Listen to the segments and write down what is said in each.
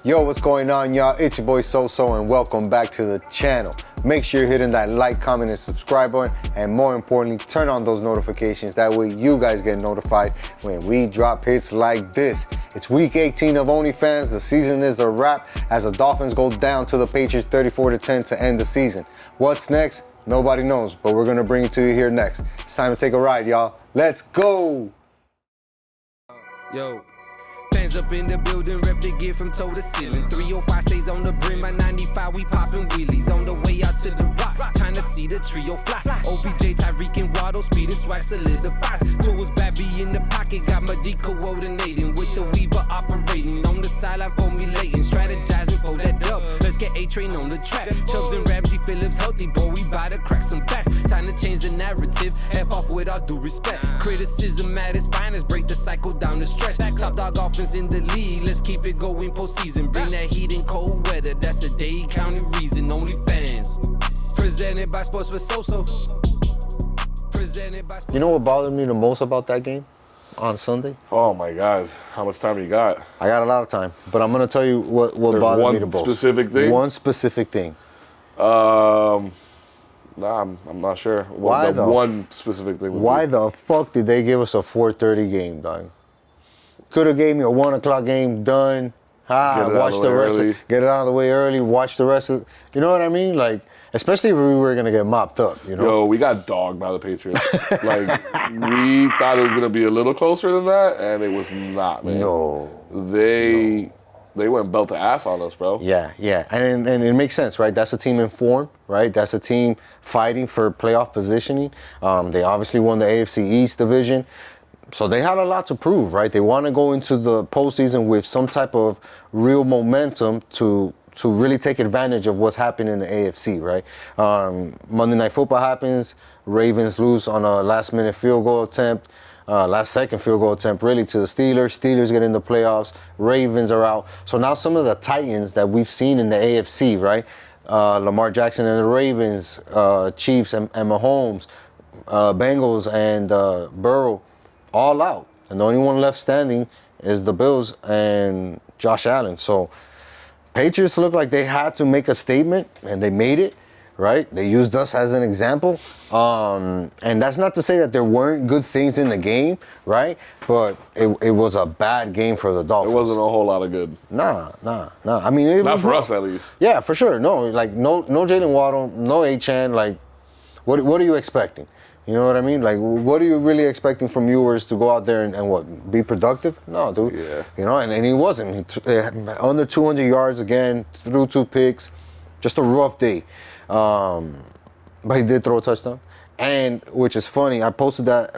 Yo, what's going on, y'all? It's your boy So-So, and welcome back to the channel. Make sure you're hitting that like, comment, and subscribe button, and more importantly, turn on those notifications. That way you guys get notified when we drop hits like this. It's week 18 of OnlyFans. The season is a wrap as the Dolphins go down to the Patriots 34-10 to end the season. What's next? Nobody knows, but we're gonna bring it to you here next. It's time to take a ride, y'all. Let's go! Yo, fans up in the building, rep the gear from toe to ceiling. 305 stays on the brim, by 95 we popping wheelies. On the way out to the rock, time to see the trio fly. OBJ, Tyreek, and Waddle, speed and swag solidifies. Tools, Babby in the pocket, got my D coordinating. With the Weaver operating, on the sideline formulating. Strategizing for that dub, let's get A-Train on the track. Chubbs and Ramsey, Phillips healthy, boy, we bout to crack some backs. Time to change the narrative, F off with all due respect. Criticism at its finest, break the cycle down the stretch. Top dog offense in the league, let's keep it going postseason. Bring that heat in cold weather, that's a Dade County reason. OnlyFans, presented by Sports with So-So. Presented by Sports. You know what bothered me the most about that game on Sunday? Oh my God, how much time you got? I got a lot of time, but I'm gonna tell you what bothered me the most. One specific thing? One specific thing. Nah, I'm not sure. Why though? One specific thing. Why the fuck did they give us a 4:30 game, dog? Could have gave me a 1 o'clock game, done. Watch the rest. Get it out of the way early. Watch the rest of. You know what I mean? Like, especially if we were gonna get mopped up. You know. Yo, we got dogged by the Patriots. Like, we thought it was gonna be a little closer than that, and it was not, man. No. They went belt to ass on us, bro. Yeah, and it makes sense, right? That's a team in form, right? That's a team fighting for playoff positioning. They obviously won the AFC East division, so they had a lot to prove, right? They want to go into the postseason with some type of real momentum to really take advantage of what's happening in the AFC, right? Monday Night Football happens, Ravens lose on a last-minute field goal attempt. Last second field goal attempt really to the Steelers. Steelers get in the playoffs. Ravens are out. So now some of the Titans that we've seen in the AFC, right? Lamar Jackson and the Ravens, Chiefs and Mahomes, Bengals and Burrow, all out. And the only one left standing is the Bills and Josh Allen. So Patriots look like they had to make a statement, and they made it. Right? They used us as an example. And that's not to say that there weren't good things in the game, right? But it was a bad game for the Dolphins. It wasn't a whole lot of good. Nah. I mean, not for us, at least. Yeah, for sure. No, like no Jalen Waddle, no A-Chan. Like, what are you expecting? You know what I mean? Like, what are you really expecting from viewers to go out there and what, be productive? No, dude. Yeah. You know, and he wasn't. Under 200 yards again, threw 2 picks. Just a rough day. But he did throw a touchdown, and which is funny. I posted that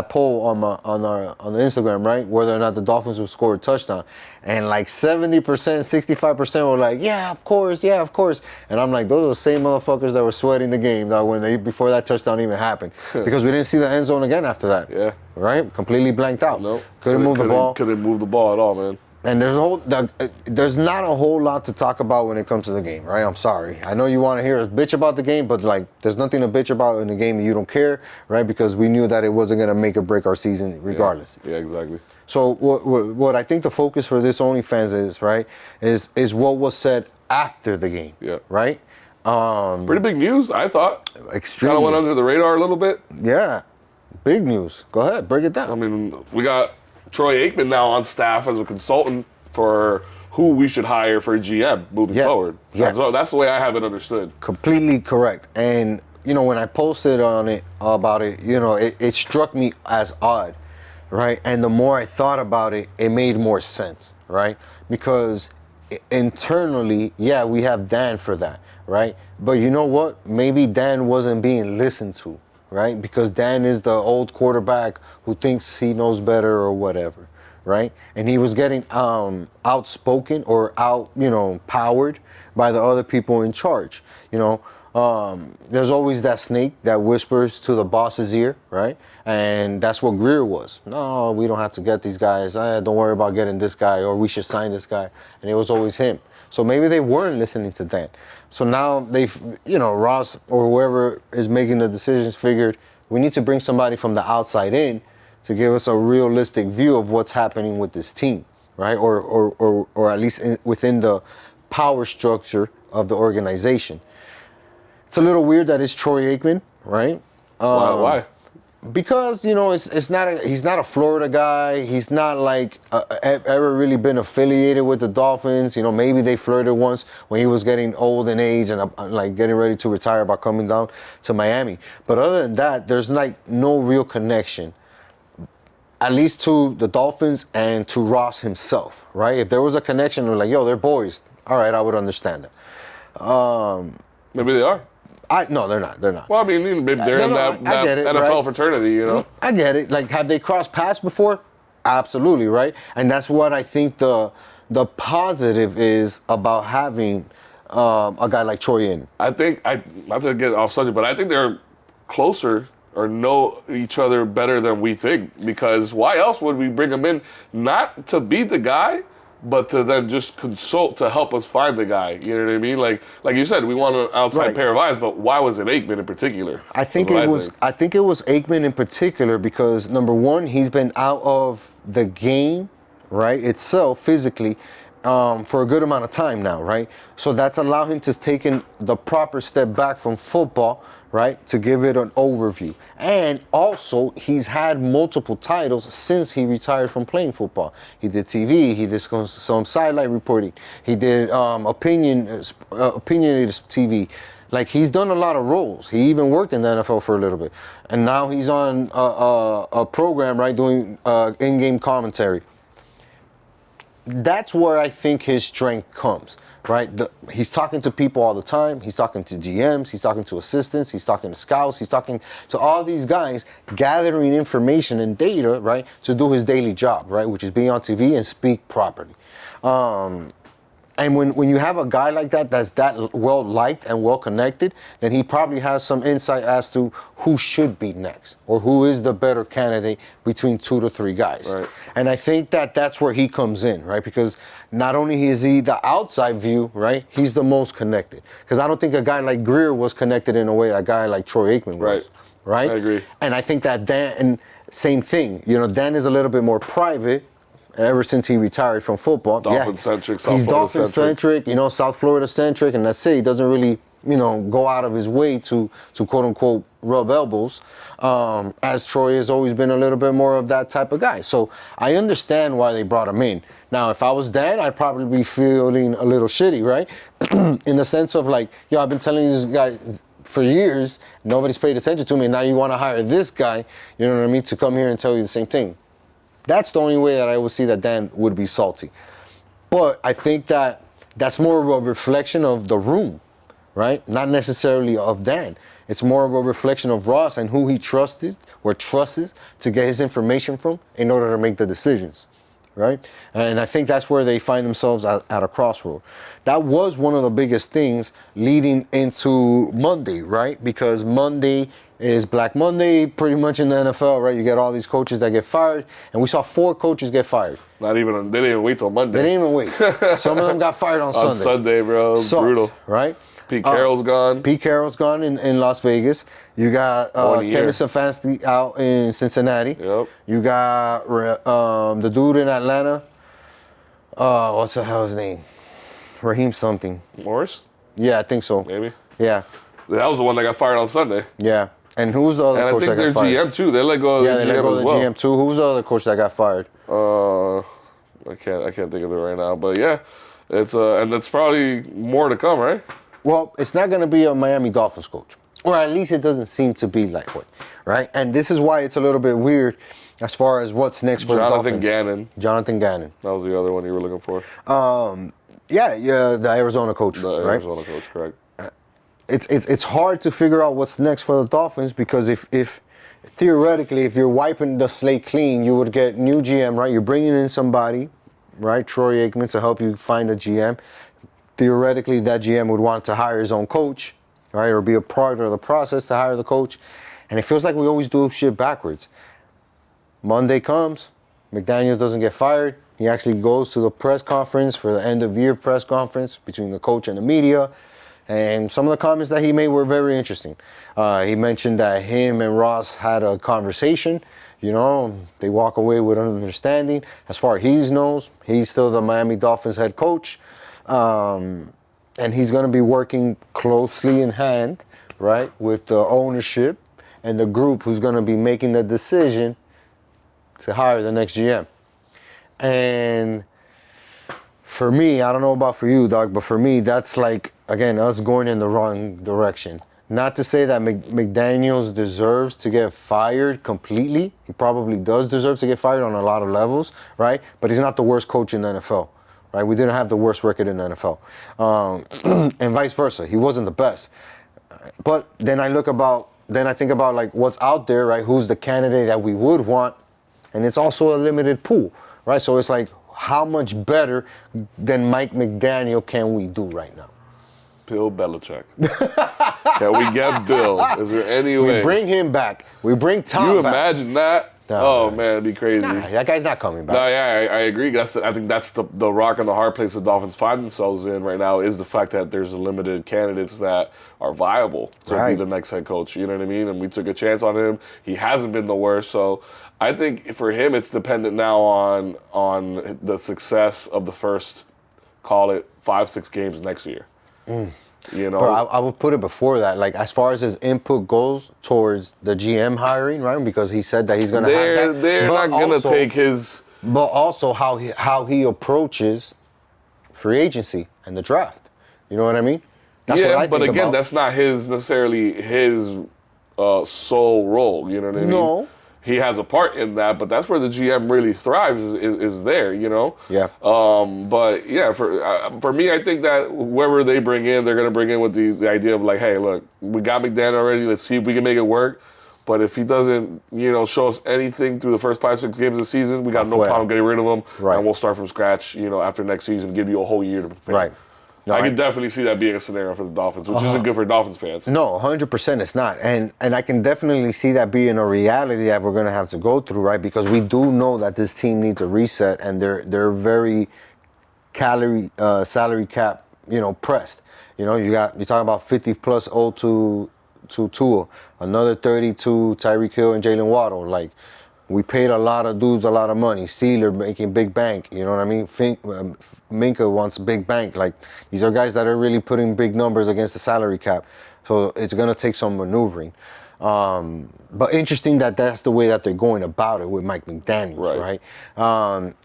poll on the Instagram, right, whether or not the Dolphins would score a touchdown, and like 70%, 65% were like, yeah, of course, and I'm like, those are the same motherfuckers that were sweating the game before that touchdown even happened, because we didn't see the end zone again after that. Yeah. Right, completely blanked out. Nope. Couldn't move the ball. Couldn't move the ball at all, man. And there's not a whole lot to talk about when it comes to the game, right? I'm sorry. I know you want to hear us bitch about the game, but like, there's nothing to bitch about in the game and you don't care, right? Because we knew that it wasn't going to make or break our season regardless. Yeah, exactly. So what I think the focus for this OnlyFans is, right, is what was said after the game, right? Pretty big news, I thought. Extremely. Kind of went under the radar a little bit. Yeah, big news. Go ahead, break it down. I mean, we got Troy Aikman now on staff as a consultant for who we should hire for GM moving forward. Yeah. That's the way I have it understood. Completely correct. And, you know, when I posted about it, you know, it struck me as odd, right? And the more I thought about it, it made more sense, right? Because internally, yeah, we have Dan for that, right? But you know what? Maybe Dan wasn't being listened to, right? Because Dan is the old quarterback who thinks he knows better or whatever, right? And he was getting outspoken or powered by the other people in charge. You know, there's always that snake that whispers to the boss's ear, right? And that's what Greer was. No, we don't have to get these guys. Don't worry about getting this guy, or we should sign this guy. And it was always him. So maybe they weren't listening to Dan. So now they've, Ross or whoever is making the decisions figured we need to bring somebody from the outside in to give us a realistic view of what's happening with this team, right? Or at least within the power structure of the organization. It's a little weird that it's Troy Aikman, right? Why? Because it's not he's not a Florida guy. He's not like ever really been affiliated with the Dolphins. Maybe they flirted once when he was getting old in age and like getting ready to retire by coming down to Miami. But other than that, there's like no real connection, at least to the Dolphins and to Ross himself, right? If there was a connection, we're like, yo, they're boys. All right, I would understand that. Maybe they are. No, they're not. They're not. Well, I mean, maybe they're in that I get it, NFL right? fraternity, I get it. Like, have they crossed paths before? Absolutely, right? And that's what I think the positive is about having a guy like Troy in. I think, not to get off subject, but I think they're closer or know each other better than we think. Because why else would we bring him in? Not to be the guy, but to then just consult to help us find the guy. You know what I mean? Like you said, we want an outside pair of eyes, but why was it Aikman in particular? I think it was Aikman in particular because number one, he's been out of the game, right, itself physically, for a good amount of time now, right? So that's allowed him to take the proper step back from football, right, to give it an overview. And also, he's had multiple titles since he retired from playing football. He did TV, he did some sideline reporting, he did opinionated TV. Like, he's done a lot of roles. He even worked in the NFL for a little bit. And now he's on a program, right, doing in-game commentary. That's where I think his strength comes, right? He's talking to people all the time. He's talking to GMs. He's talking to assistants. He's talking to scouts. He's talking to all these guys, gathering information and data, right, to do his daily job, right, which is being on TV and speak properly. And when you have a guy like that that's that well liked and well connected, then he probably has some insight as to who should be next or who is the better candidate between 2 to 3 guys. Right. And I think that's where he comes in, right? Because not only is he the outside view, right? He's the most connected. Because I don't think a guy like Greer was connected in a way a guy like Troy Aikman was. Right. I agree. And I think that Dan, same thing. Dan is a little bit more private. Ever since he retired from football, Dolphin-centric, he's Dolphin-centric, South Florida-centric, and that's it. He doesn't really, go out of his way to quote-unquote rub elbows, as Troy has always been a little bit more of that type of guy. So I understand why they brought him in. Now, if I was Dan, I'd probably be feeling a little shitty, right? In the sense of like, I've been telling this guy for years, nobody's paid attention to me, and now you want to hire this guy, you know what I mean, to come here and tell you the same thing. That's the only way that I would see that Dan would be salty. But I think that's more of a reflection of the room, right? Not necessarily of Dan. It's more of a reflection of Ross and who he trusted or trusts to get his information from in order to make the decisions, right? And I think that's where they find themselves at a crossroad. That was one of the biggest things leading into Monday, right? Because Monday is Black Monday pretty much in the NFL, right? You get all these coaches that get fired, and we saw 4 coaches get fired. They didn't even wait till Monday. They didn't even wait. Some of them got fired on Sunday. On Sunday, bro. Sucks, brutal. Right? Pete Carroll's gone. Pete Carroll's gone in Las Vegas. You got Kevin Stefanski out in Cincinnati. Yep. You got the dude in Atlanta. What's the hell his name? Raheem something. Morris? Yeah, I think so. Maybe. Yeah. That was the one that got fired on Sunday. Yeah. And who's the other coach that got fired? And I think their GM too. They let go of the GM as well. Yeah, they let go of the GM too. Who's the other coach that got fired? I can't think of it right now. But yeah, it's and it's probably more to come, right? Well, it's not going to be a Miami Dolphins coach, or at least it doesn't seem to be like one, right? And this is why it's a little bit weird as far as what's next for the Dolphins. Jonathan Gannon. That was the other one you were looking for. Yeah, the Arizona coach, right? Arizona coach, correct. It's hard to figure out what's next for the Dolphins because if theoretically, if you're wiping the slate clean, you would get new GM, right? You're bringing in somebody, right? Troy Aikman to help you find a GM. Theoretically, that GM would want to hire his own coach, right? Or be a part of the process to hire the coach. And it feels like we always do shit backwards. Monday comes, McDaniels doesn't get fired. He actually goes to the press conference for the end of year press conference between the coach and the media. And some of the comments that he made were very interesting. He mentioned that him and Ross had a conversation. They walk away with an understanding. As far as he knows, he's still the Miami Dolphins head coach. And he's going to be working closely in hand, right, with the ownership and the group who's going to be making the decision to hire the next GM. And for me, I don't know about for you, Doc, but for me, that's like, again, us going in the wrong direction. Not to say that McDaniels deserves to get fired completely. He probably does deserve to get fired on a lot of levels, right? But he's not the worst coach in the NFL, right? We didn't have the worst record in the NFL. And vice versa. He wasn't the best. But then I think about like what's out there, right? Who's the candidate that we would want? And it's also a limited pool, right? So it's like, how much better than Mike McDaniel can we do right now? Bill Belichick. Can we get Bill? Is there any way? We bring him back. We bring Tom You back. imagine that? No, man, it'd be crazy. Nah, that guy's not coming back. No, yeah, I agree. I think that's the rock and the hard place the Dolphins find themselves in right now is the fact that there's limited candidates that are viable to be the next head coach. You know what I mean? And we took a chance on him. He hasn't been the worst. So I think for him, it's dependent now on the success of the first, call it 5-6 games next year. But I would put it before that, like as far as his input goes towards the GM hiring, right? Because he said that he's going to have that. They're not going to take his. But also how he approaches free agency and the draft. You know what I mean? That's what I but think again, about. that's not necessarily his sole role. You know what I mean? No. He has a part in that, but that's where the GM really thrives is there, Yeah. But yeah, for me, I think that whoever they bring in, they're going to bring in with the idea of like, hey, look, we got McDaniel already. Let's see if we can make it work. But if he doesn't, show us anything through the first 5-6 games of the season, we got no problem getting rid of him. Right. And we'll start from scratch, after next season, give you a whole year to prepare. Right. No, I can definitely see that being a scenario for the Dolphins, which isn't good for Dolphins fans. No, 100% it's not. And I can definitely see that being a reality that we're going to have to go through, right? Because we do know that this team needs a reset and they're very salary cap, pressed. You talk about 50 plus owed to Tua, another 30 to Tyreek Hill and Jalen Waddle. Like, we paid a lot of dudes a lot of money. Sealer making big bank, you know what I mean? Minka wants big bank. Like, these are guys that are really putting big numbers against the salary cap. So it's going to take some maneuvering. But interesting that that's the way that they're going about it with Mike McDaniels, right?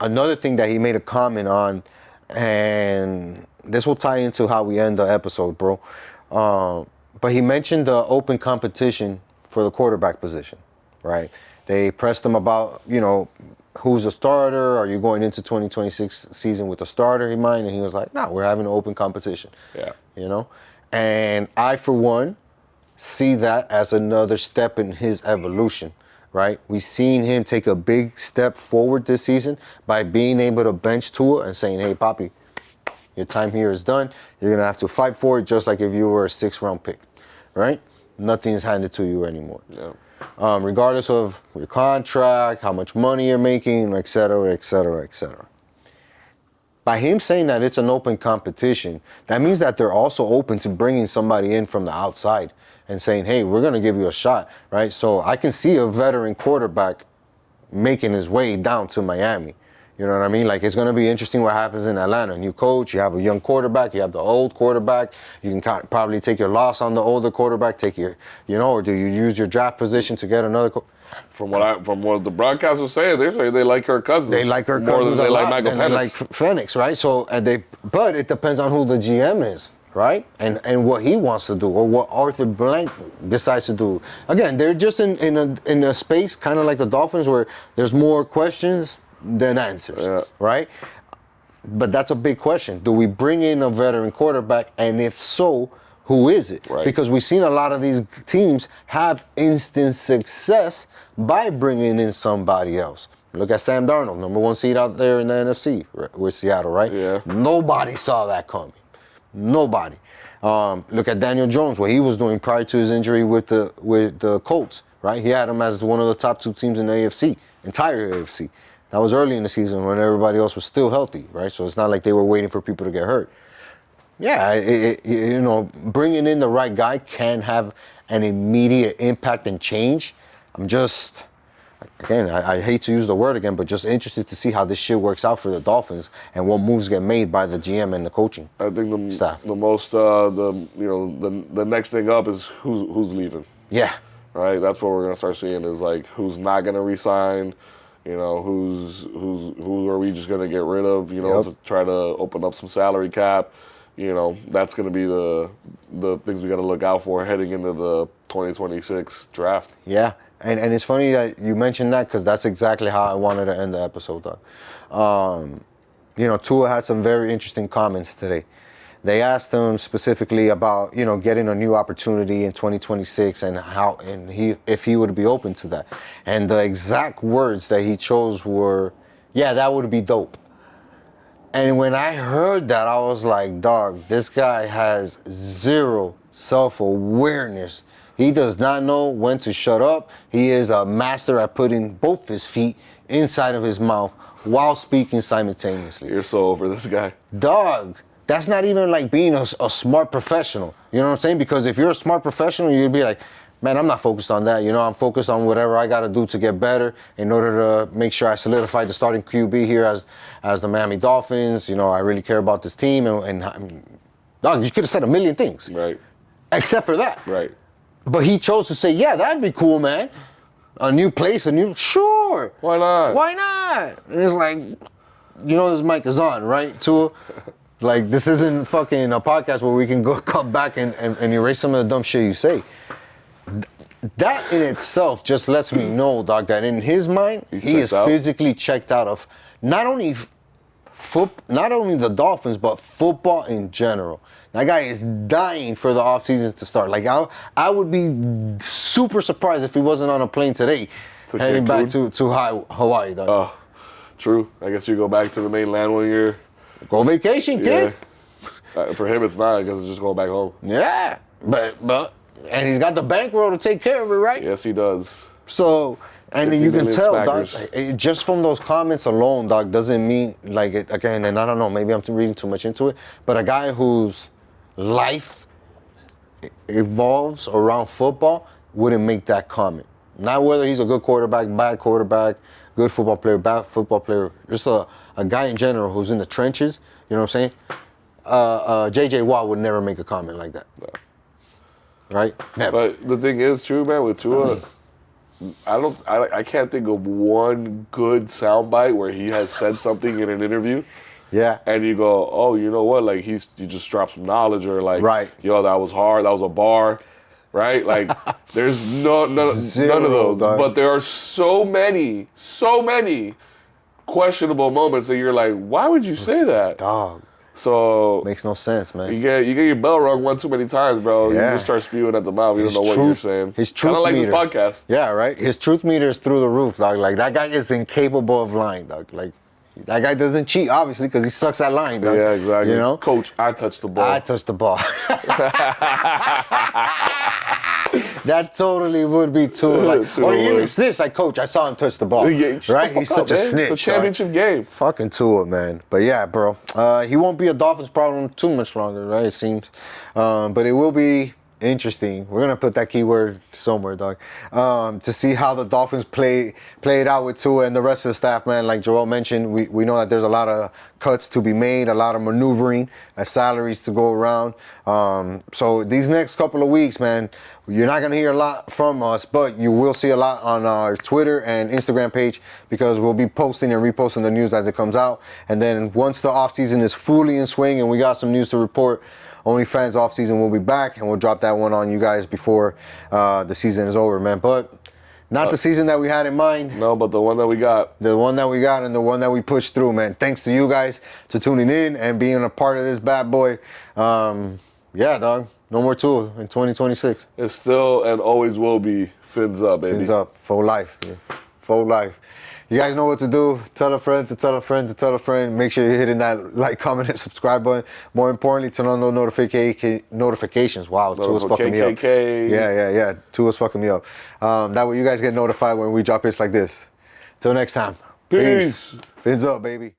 Another thing that he made a comment on, and this will tie into how we end the episode, bro. But he mentioned the open competition for the quarterback position, right? They pressed him about, who's a starter? Are you going into 2026 season with a starter in mind? And he was like, no, we're having an open competition. Yeah. And I, for one, see that as another step in his evolution, right? We've seen him take a big step forward this season by being able to bench Tua and saying, hey, Papi, your time here is done. You're going to have to fight for it just like if you were a 6th-round pick, right? Nothing's handed to you anymore. Yeah. Regardless of your contract, how much money you're making, et cetera, et cetera, et cetera. By him saying that it's an open competition, that means that they're also open to bringing somebody in from the outside and saying, hey, we're going to give you a shot, right? So I can see a veteran quarterback making his way down to Miami. You know what I mean? Like, it's going to be interesting what happens in Atlanta. New coach, you have a young quarterback, you have the old quarterback. You can probably take your loss on the older quarterback, or do you use your draft position to get another From what the broadcasters say, they say they like Kirk Cousins. They like Kirk more Cousins than they a like lot, Michael and they like Phoenix, right? So, but it depends on who the GM is, right? And what he wants to do, or what Arthur Blank decides to do. Again, they're just in a space kind of like the Dolphins where there's more questions than answers, right? But that's a big question. Do we bring in a veteran quarterback? And if so, who is it? Right. Because we've seen a lot of these teams have instant success by bringing in somebody else. Look at Sam Darnold, number 1 seed out there in the NFC with Seattle, right? Yeah. Nobody saw that coming. Nobody. Look at Daniel Jones, what he was doing prior to his injury with the Colts, right? He had him as one of the top 2 teams in the AFC, entire AFC. That was early in the season when everybody else was still healthy, right? So it's not like they were waiting for people to get hurt. Yeah, you know, bringing in the right guy can have an immediate impact and change. I'm just, again, I hate to use the word again, but just interested to see how this shit works out for the Dolphins and what moves get made by the GM and the coaching I think staff. the most the next thing up is who's leaving. Yeah, Right, that's what we're gonna start seeing is like who's not gonna resign, you know, who are we just gonna get rid of, you know, Yep. to try to open up some salary cap. You know, that's gonna be the things we gotta look out for heading into the 2026 draft. yeah. And it's funny that you mentioned that because that's exactly how I wanted to end the episode, Doug. You know, Tua had some very interesting comments today. They asked him specifically about, you know, getting a new opportunity in 2026 and if he would be open to that. And the exact words that he chose were, yeah, that would be dope. And when I heard that, I was like, dog, this guy has zero self-awareness. He does not know when to shut up. He is a master at putting both his feet inside of his mouth while speaking simultaneously. You're so over this guy. Dog, that's not even like being a smart professional. You know what I'm saying? Because if you're a smart professional, you'd be like, man, I'm not focused on that. You know, I'm focused on whatever I got to do to get better in order to make sure I solidify the starting QB here as the Miami Dolphins. You know, I really care about this team. And dog, you could have said a million things. Right. Except for that. Right. But he chose to say, yeah, that'd be cool, man. A new place, sure. Why not? Why not? And it's like, you know, this mic is on, right? Tua? Like, this isn't fucking a podcast where we can go come back and erase some of the dumb shit you say. That in itself just lets me know, dog, that in his mind, he is physically checked out of not only the Dolphins, but football in general. That guy is dying for the offseason to start. Like, I would be super surprised if he wasn't on a plane today heading back to Hawaii, dog. Oh, true. I guess you go back to the mainland when you're... Go vacation, kid. Yeah. For him, it's not, because it's just going back home. Yeah, but and he's got the bankroll to take care of it, right? Yes, he does. So, and you can tell, dog, smackers. just from those comments alone, dog, doesn't mean, like, again, and I don't know, maybe I'm reading too much into it, but a guy whose life evolves around football wouldn't make that comment. Not whether he's a good quarterback, bad quarterback, good football player, bad football player, just a guy in general who's in the trenches, you know what I'm saying? J.J. Watt would never make a comment like that. No. Right? Never. But the thing is, true, man, with Tua, I can't think of one good soundbite where he has said something in an interview. Yeah. And you go, oh, you know what? Like, you just dropped some knowledge, or like, right. Yo, that was hard. That was a bar, right? Like, there's none of those. Dog. But there are so many questionable moments that you're like, why would you say that? Dog. So makes no sense, man. You get your bell rung one too many times, bro. Yeah. You just start spewing at the mouth. You don't know what you're saying. His truth meter. meter. Like this podcast. Yeah, right. His truth meter is through the roof, dog. Like, that guy is incapable of lying, dog. Like, that guy doesn't cheat, obviously, because he sucks at lying, dog. Yeah, exactly. You know, Coach, I touched the ball. I touched the ball. That totally would be too, like, or even snitch, like, Coach, I saw him touch the ball. Yeah, right? He's such a snitch. It's a championship game. Fucking Tua, man. But yeah, bro, he won't be a Dolphins problem too much longer, right? It seems, but it will be interesting. We're gonna put that keyword somewhere, dog, to see how the Dolphins play it out with Tua and the rest of the staff, man. Like Joel mentioned, we know that there's a lot of cuts to be made, a lot of maneuvering, salaries to go around. So these next couple of weeks, man, you're not gonna hear a lot from us, but you will see a lot on our Twitter and Instagram page, because we'll be posting and reposting the news as it comes out. And then once the offseason is fully in swing and we got some news to report, OnlyFans offseason will be back, and we'll drop that one on you guys before the season is over, man. But not the season that we had in mind. No, but the one that we got. The one that we got and the one that we pushed through, man. Thanks to you guys for tuning in and being a part of this bad boy. Yeah, dog. No more Tua in 2026. It's still and always will be Fins up, baby. Fins up. For life. Yeah. For life. You guys know what to do. Tell a friend to tell a friend to tell a friend. Make sure you're hitting that like, comment, and subscribe button. More importantly, turn on those notifications. Wow, Tua's fucking me up. Yeah. Tua's fucking me up. That way you guys get notified when we drop hits like this. Till next time. Peace. Fins up, baby.